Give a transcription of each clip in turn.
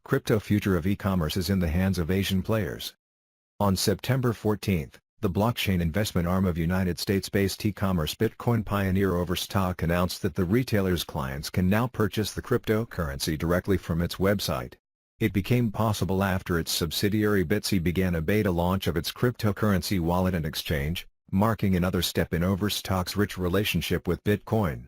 Crypto future of e-commerce is in the hands of Asian players. On September 14, the blockchain investment arm of United States-based e-commerce Bitcoin pioneer Overstock announced that the retailer's clients can now purchase the cryptocurrency directly from its website. It became possible after its subsidiary Bitsy began a beta launch of its cryptocurrency wallet and exchange, marking another step in Overstock's rich relationship with Bitcoin.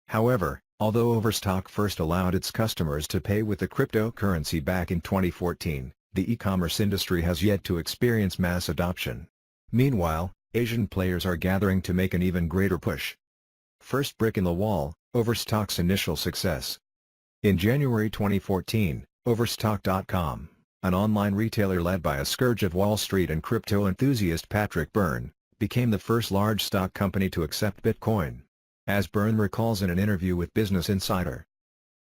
However, although Overstock first allowed its customers to pay with the cryptocurrency back in 2014, the e-commerce industry has yet to experience mass adoption. Meanwhile, Asian players are gathering to make an even greater push. First brick in the wall, Overstock's initial success. In January 2014, Overstock.com, an online retailer led by a scourge of Wall Street and crypto enthusiast Patrick Byrne, became the first large stock company to accept Bitcoin. As Byrne recalls in an interview with Business Insider,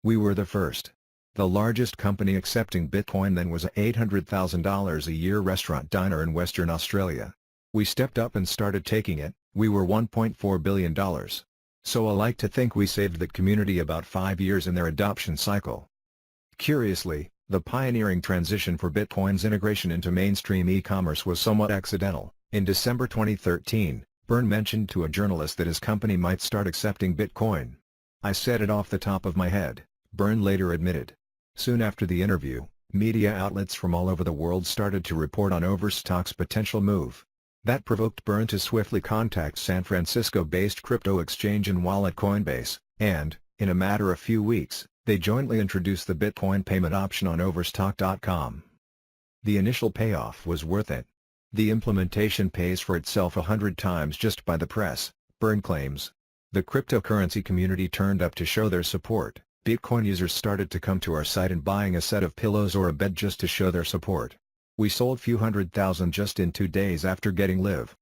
"We were the first. The largest company accepting Bitcoin then was a $800,000 a year restaurant diner in Western Australia. We stepped up and started taking it. We were $1.4 billion. So I like to think we saved the community about 5 years in their adoption cycle." Curiously, the pioneering transition for Bitcoin's integration into mainstream e-commerce was somewhat accidental. In December 2013, Byrne mentioned to a journalist that his company might start accepting Bitcoin. "I said it off the top of my head," Byrne later admitted. Soon after the interview, media outlets from all over the world started to report on Overstock's potential move. That provoked Byrne to swiftly contact San Francisco-based crypto exchange and wallet Coinbase, and, in a matter of few weeks, they jointly introduced the Bitcoin payment option on Overstock.com. The initial payoff was worth it. "The implementation pays for itself 100 times just by the press," Byrne claims. The cryptocurrency community turned up to show their support. Bitcoin users started to come to our site and buying a set of pillows or a bed just to show their support. We sold few hundred thousand just in 2 days after getting live.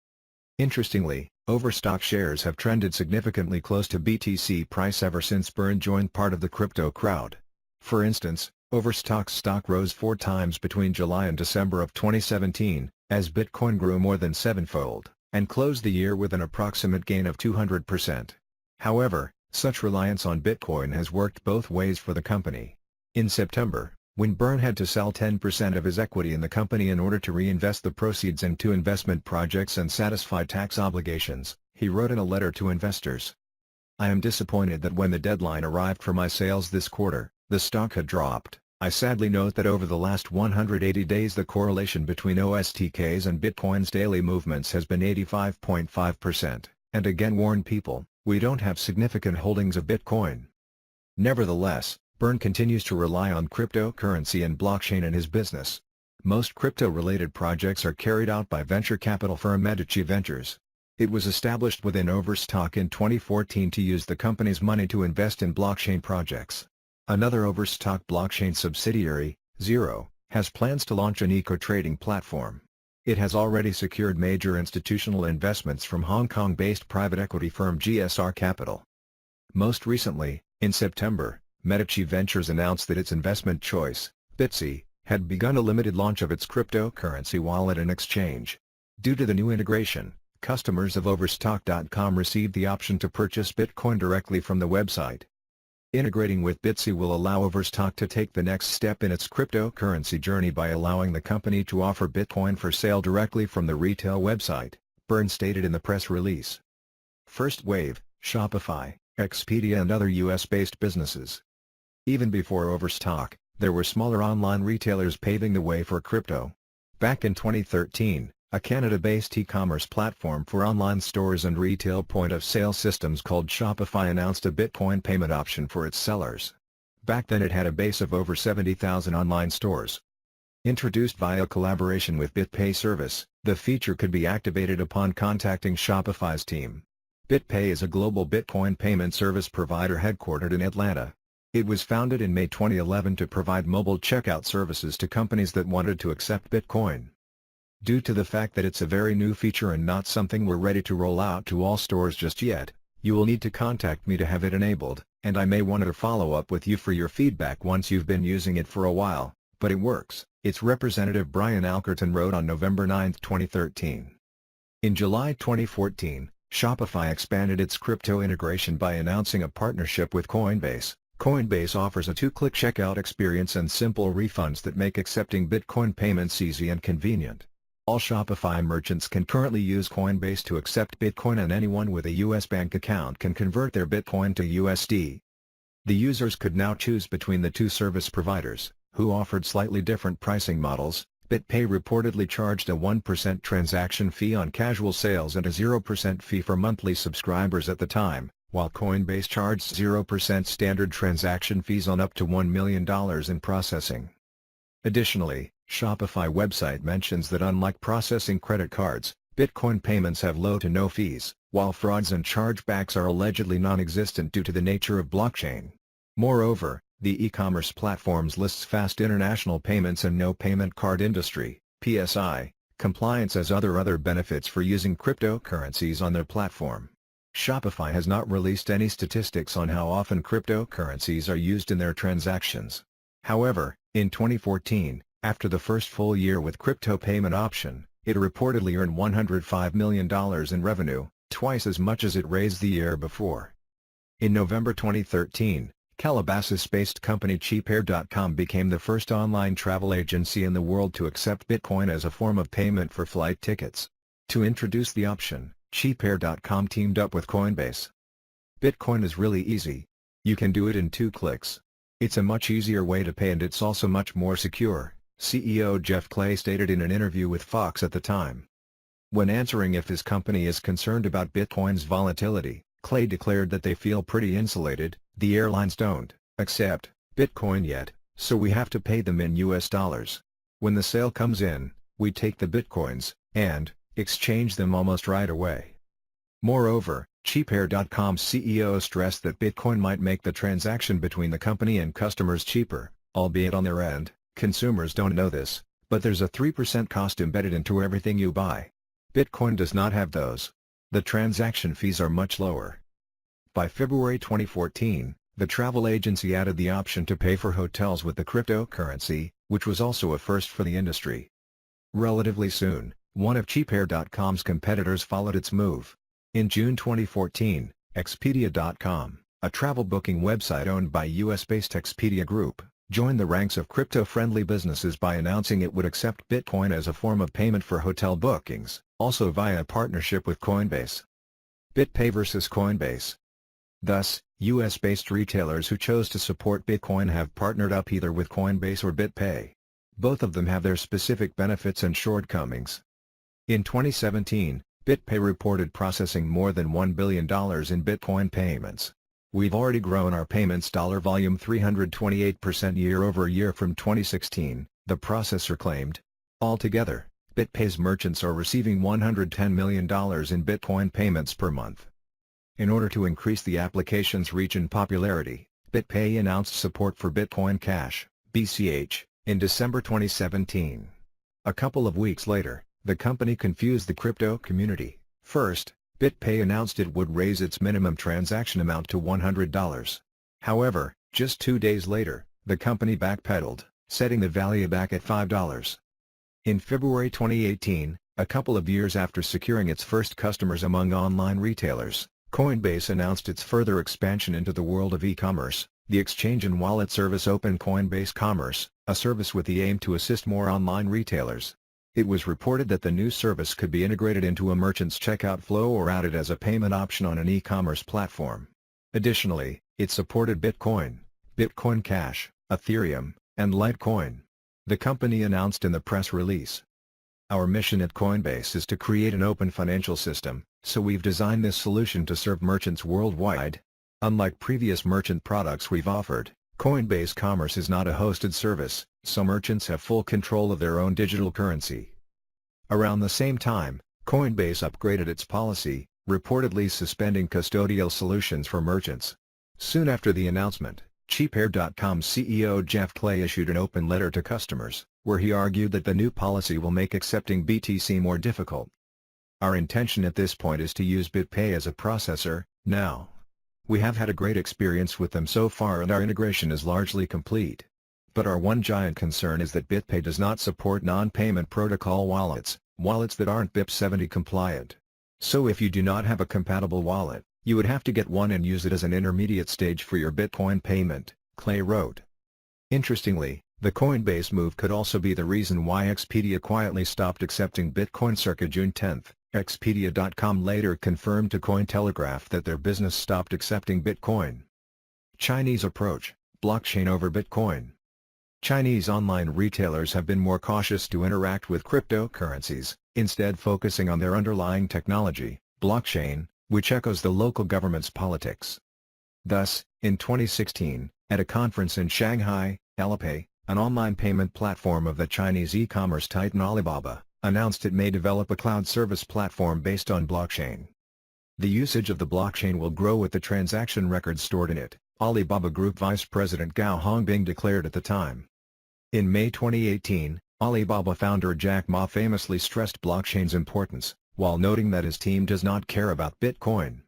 Interestingly, Overstock shares have trended significantly close to BTC price ever since Byrne joined part of the crypto crowd. For instance, Overstock's stock rose 4 times between July and December of 2017, as Bitcoin grew more than 7-fold, and closed the year with an approximate gain of 200%. However, such reliance on Bitcoin has worked both ways for the company. In September, when Byrne had to sell 10% of his equity in the company in order to reinvest the proceeds into investment projects and satisfy tax obligations, he wrote in a letter to investors, "I am disappointed that when the deadline arrived for my sales this quarter, the stock had dropped. I sadly note that over the last 180 days the correlation between OSTKs and Bitcoin's daily movements has been 85.5%, and again warn people, we don't have significant holdings of Bitcoin." Nevertheless, Byrne continues to rely on cryptocurrency and blockchain in his business. Most crypto-related projects are carried out by venture capital firm Medici Ventures. It was established within Overstock in 2014 to use the company's money to invest in blockchain projects. Another Overstock blockchain subsidiary, Zero, has plans to launch an eco-trading platform. It has already secured major institutional investments from Hong Kong-based private equity firm GSR Capital. Most recently, in September, Medici Ventures announced that its investment choice, Bitsy, had begun a limited launch of its cryptocurrency wallet and exchange. Due to the new integration, customers of Overstock.com received the option to purchase Bitcoin directly from the website. Integrating with Bitsy will allow Overstock to take the next step in its cryptocurrency journey by allowing the company to offer Bitcoin for sale directly from the retail website, Byrne stated in the press release. First wave, Shopify, Expedia and other US-based businesses. Even before Overstock, there were smaller online retailers paving the way for crypto. Back in 2013, a Canada-based e-commerce platform for online stores and retail point-of-sale systems called Shopify announced a Bitcoin payment option for its sellers. Back then it had a base of over 70,000 online stores. Introduced via collaboration with BitPay service, the feature could be activated upon contacting Shopify's team. BitPay is a global Bitcoin payment service provider headquartered in Atlanta. It was founded in May 2011 to provide mobile checkout services to companies that wanted to accept Bitcoin. Due to the fact that it's a very new feature and not something we're ready to roll out to all stores just yet, you will need to contact me to have it enabled, and I may want to follow up with you for your feedback once you've been using it for a while, but it works, its representative Brian Alkerton wrote on November 9, 2013. In July 2014, Shopify expanded its crypto integration by announcing a partnership with Coinbase, Coinbase offers a two-click checkout experience and simple refunds that make accepting Bitcoin payments easy and convenient. All Shopify merchants can currently use Coinbase to accept Bitcoin, and anyone with a US bank account can convert their Bitcoin to USD. The users could now choose between the two service providers, who offered slightly different pricing models. BitPay reportedly charged a 1% transaction fee on casual sales and a 0% fee for monthly subscribers at the time, while Coinbase charged 0% standard transaction fees on up to $1 million in processing. Additionally, Shopify website mentions that unlike processing credit cards, Bitcoin payments have low to no fees, while frauds and chargebacks are allegedly non-existent due to the nature of blockchain. Moreover, the e-commerce platforms lists fast international payments and no payment card industry (PSI) compliance as other benefits for using cryptocurrencies on their platform. Shopify has not released any statistics on how often cryptocurrencies are used in their transactions. However, in 2014, after the first full year with crypto payment option, it reportedly earned $105 million in revenue, twice as much as it raised the year before. In November 2013, Calabasas-based company cheapair.com became the first online travel agency in the world to accept Bitcoin as a form of payment for flight tickets. To introduce the option, cheapair.com teamed up with Coinbase. Bitcoin is really easy. You can do it in 2 clicks. It's a much easier way to pay, and it's also much more secure, CEO Jeff Clay stated in an interview with Fox at the time. When answering if his company is concerned about Bitcoin's volatility, Clay declared that they feel pretty insulated. The airlines don't accept Bitcoin yet, so we have to pay them in US dollars. When the sale comes in, we take the Bitcoins and exchange them almost right away. Moreover, cheapair.com's CEO stressed that Bitcoin might make the transaction between the company and customers cheaper, albeit on their end. Consumers don't know this, but there's a 3% cost embedded into everything you buy. Bitcoin does not have those. The transaction fees are much lower. By February 2014, the travel agency added the option to pay for hotels with the cryptocurrency, which was also a first for the industry. Relatively soon, one of cheapair.com's competitors followed its move. In June 2014, Expedia.com, a travel booking website owned by US-based Expedia Group, joined the ranks of crypto-friendly businesses by announcing it would accept Bitcoin as a form of payment for hotel bookings, also via a partnership with Coinbase. BitPay versus Coinbase. Thus, US-based retailers who chose to support Bitcoin have partnered up either with Coinbase or BitPay. Both of them have their specific benefits and shortcomings. In 2017, BitPay reported processing more than $1 billion in Bitcoin payments. We've already grown our payments dollar volume 328% year-over-year from 2016, the processor claimed. Altogether, BitPay's merchants are receiving $110 million in Bitcoin payments per month. In order to increase the application's reach and popularity, BitPay announced support for Bitcoin Cash, BCH, in December 2017. A couple of weeks later, the company confused the crypto community. First, BitPay announced it would raise its minimum transaction amount to $100. However, just 2 days later, the company backpedaled, setting the value back at $5. In February 2018, a couple of years after securing its first customers among online retailers, Coinbase announced its further expansion into the world of e-commerce. The exchange and wallet service opened Coinbase Commerce, a service with the aim to assist more online retailers. It was reported that the new service could be integrated into a merchant's checkout flow or added as a payment option on an e-commerce platform. Additionally, it supported Bitcoin, Bitcoin Cash, Ethereum, and Litecoin. The company announced in the press release. Our mission at Coinbase is to create an open financial system, so we've designed this solution to serve merchants worldwide. Unlike previous merchant products we've offered, Coinbase Commerce is not a hosted service, so merchants have full control of their own digital currency. Around the same time, Coinbase upgraded its policy, reportedly suspending custodial solutions for merchants. Soon after the announcement, cheapair.com CEO Jeff Clay issued an open letter to customers, where he argued that the new policy will make accepting BTC more difficult. Our intention at this point is to use BitPay as a processor, now. We have had a great experience with them so far and our integration is largely complete. But our one giant concern is that BitPay does not support non-payment protocol wallets that aren't BIP70 compliant. So if you do not have a compatible wallet, You would have to get one and use it as an intermediate stage for your Bitcoin payment, Clay wrote. Interestingly, the Coinbase move could also be the reason why Expedia quietly stopped accepting Bitcoin circa June 10. Expedia.com later confirmed to Cointelegraph that their business stopped accepting Bitcoin. Chinese approach, blockchain over Bitcoin. Chinese online retailers have been more cautious to interact with cryptocurrencies, instead focusing on their underlying technology, blockchain, which echoes the local government's politics. Thus, in 2016, at a conference in Shanghai, Alipay, an online payment platform of the Chinese e-commerce titan Alibaba, announced it may develop a cloud service platform based on blockchain. The usage of the blockchain will grow with the transaction records stored in it, Alibaba Group Vice President Gao Hongbing declared at the time. In May 2018, Alibaba founder Jack Ma famously stressed blockchain's importance, while noting that his team does not care about Bitcoin.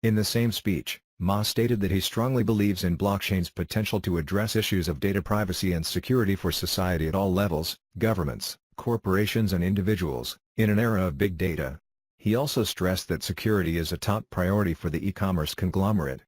In the same speech, Ma stated that he strongly believes in blockchain's potential to address issues of data privacy and security for society at all levels, governments, corporations and individuals, in an era of big data. He also stressed that security is a top priority for the e-commerce conglomerate.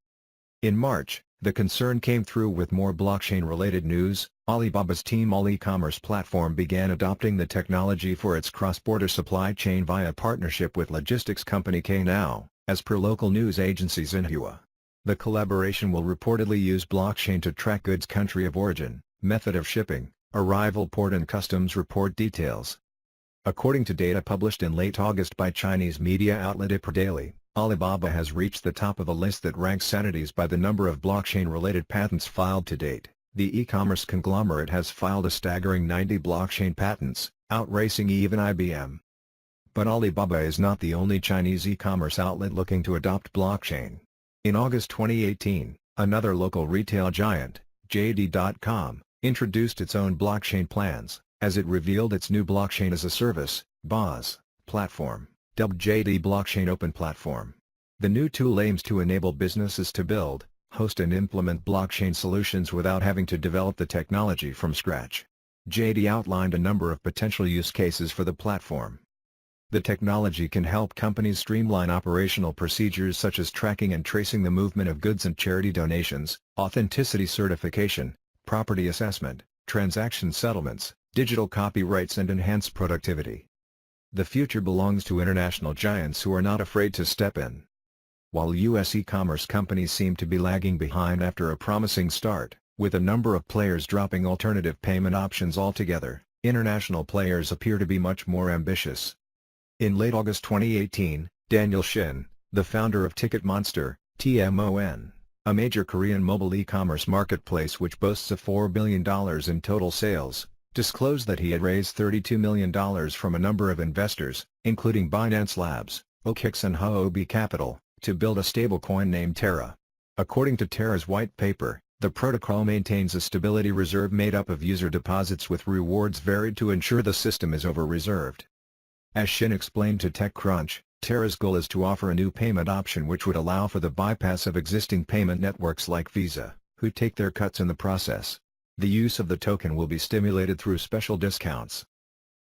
In March, the concern came through with more blockchain-related news. Alibaba's Tmall e-commerce platform began adopting the technology for its cross-border supply chain via partnership with logistics company K-Now, as per local news agency Xinhua. The collaboration will reportedly use blockchain to track goods' country of origin, method of shipping, arrival port and customs report details. According to data published in late August by Chinese media outlet IPRA, Alibaba has reached the top of a list that ranks entities by the number of blockchain-related patents filed to date. The e-commerce conglomerate has filed a staggering 90 blockchain patents, outracing even IBM. But Alibaba is not the only Chinese e-commerce outlet looking to adopt blockchain. In August 2018, another local retail giant, JD.com, introduced its own blockchain plans, as it revealed its new blockchain as a service, BaaS, platform, dubbed JD Blockchain Open Platform. The new tool aims to enable businesses to build, host and implement blockchain solutions without having to develop the technology from scratch. JD outlined a number of potential use cases for the platform. The technology can help companies streamline operational procedures such as tracking and tracing the movement of goods and charity donations, authenticity certification, property assessment, transaction settlements, digital copyrights and enhance productivity. The future belongs to international giants who are not afraid to step in. While U.S. e-commerce companies seem to be lagging behind after a promising start, with a number of players dropping alternative payment options altogether, international players appear to be much more ambitious. In late August 2018, Daniel Shin, the founder of Ticket Monster, TMON, a major Korean mobile e-commerce marketplace which boasts of $4 billion in total sales, disclosed that he had raised $32 million from a number of investors, including Binance Labs, OKX and Huobi Capital, to build a stablecoin named Terra. According to Terra's white paper, the protocol maintains a stability reserve made up of user deposits with rewards varied to ensure the system is over-reserved. As Shin explained to TechCrunch, Terra's goal is to offer a new payment option which would allow for the bypass of existing payment networks like Visa, who take their cuts in the process. The use of the token will be stimulated through special discounts.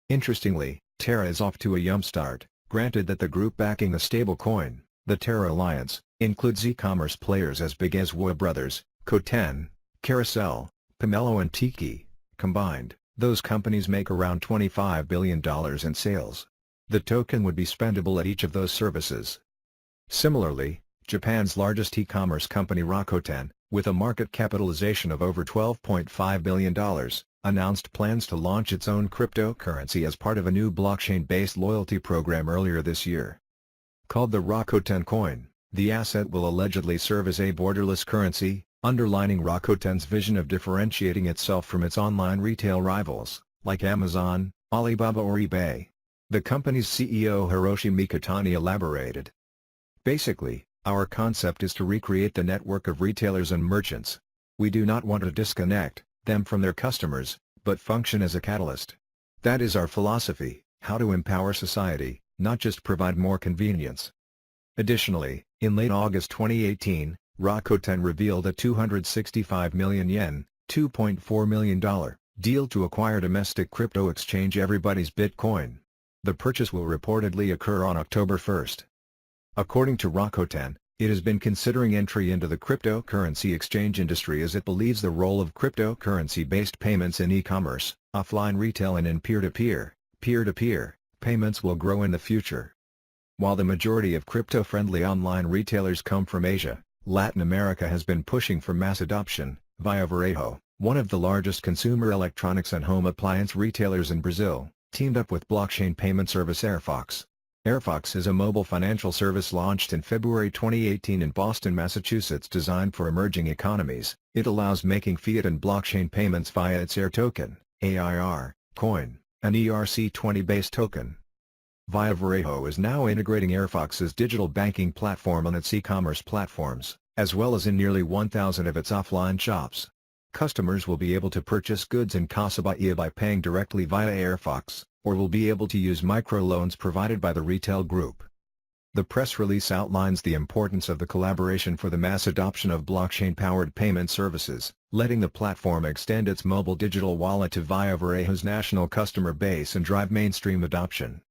Interestingly, Terra is off to a yum start, granted that the group backing the stablecoin, the Terra Alliance, includes e-commerce players as big as Wu Brothers, Koten, Carousel, Pomelo and Tiki. Combined, those companies make around $25 billion in sales. The token would be spendable at each of those services. Similarly, Japan's largest e-commerce company Rakuten, with a market capitalization of over $12.5 billion, announced plans to launch its own cryptocurrency as part of a new blockchain-based loyalty program earlier this year. Called the Rakuten Coin, the asset will allegedly serve as a borderless currency, underlining Rakuten's vision of differentiating itself from its online retail rivals, like Amazon, Alibaba or eBay. The company's CEO Hiroshi Mikitani elaborated. Basically, our concept is to recreate the network of retailers and merchants. We do not want to disconnect them from their customers, but function as a catalyst. That is our philosophy, how to empower society, not just provide more convenience. Additionally, in late August 2018, Rakuten revealed a 265 million yen, $2.4 million, deal to acquire domestic crypto exchange Everybody's Bitcoin. The purchase will reportedly occur on October 1. According to Rakuten, It has been considering entry into the cryptocurrency exchange industry as it believes the role of cryptocurrency-based payments in e-commerce, offline retail and in peer-to-peer payments will grow in the future. While the majority of crypto-friendly online retailers come from Asia, Latin America has been pushing for mass adoption, via Varejo, one of the largest consumer electronics and home appliance retailers in Brazil, teamed up with blockchain payment service Airfox. Airfox is a mobile financial service launched in February 2018 in Boston, Massachusetts designed for emerging economies. It allows making fiat and blockchain payments via its Air token, AIR, coin, an ERC20-based token. Via Varejo is now integrating Airfox's digital banking platform on its e-commerce platforms, as well as in nearly 1,000 of its offline shops. Customers will be able to purchase goods in Casa Bahia by paying directly via Airfox, or will be able to use microloans provided by the retail group. The press release outlines the importance of the collaboration for the mass adoption of blockchain-powered payment services, letting the platform extend its mobile digital wallet to via Varejo's national customer base and drive mainstream adoption.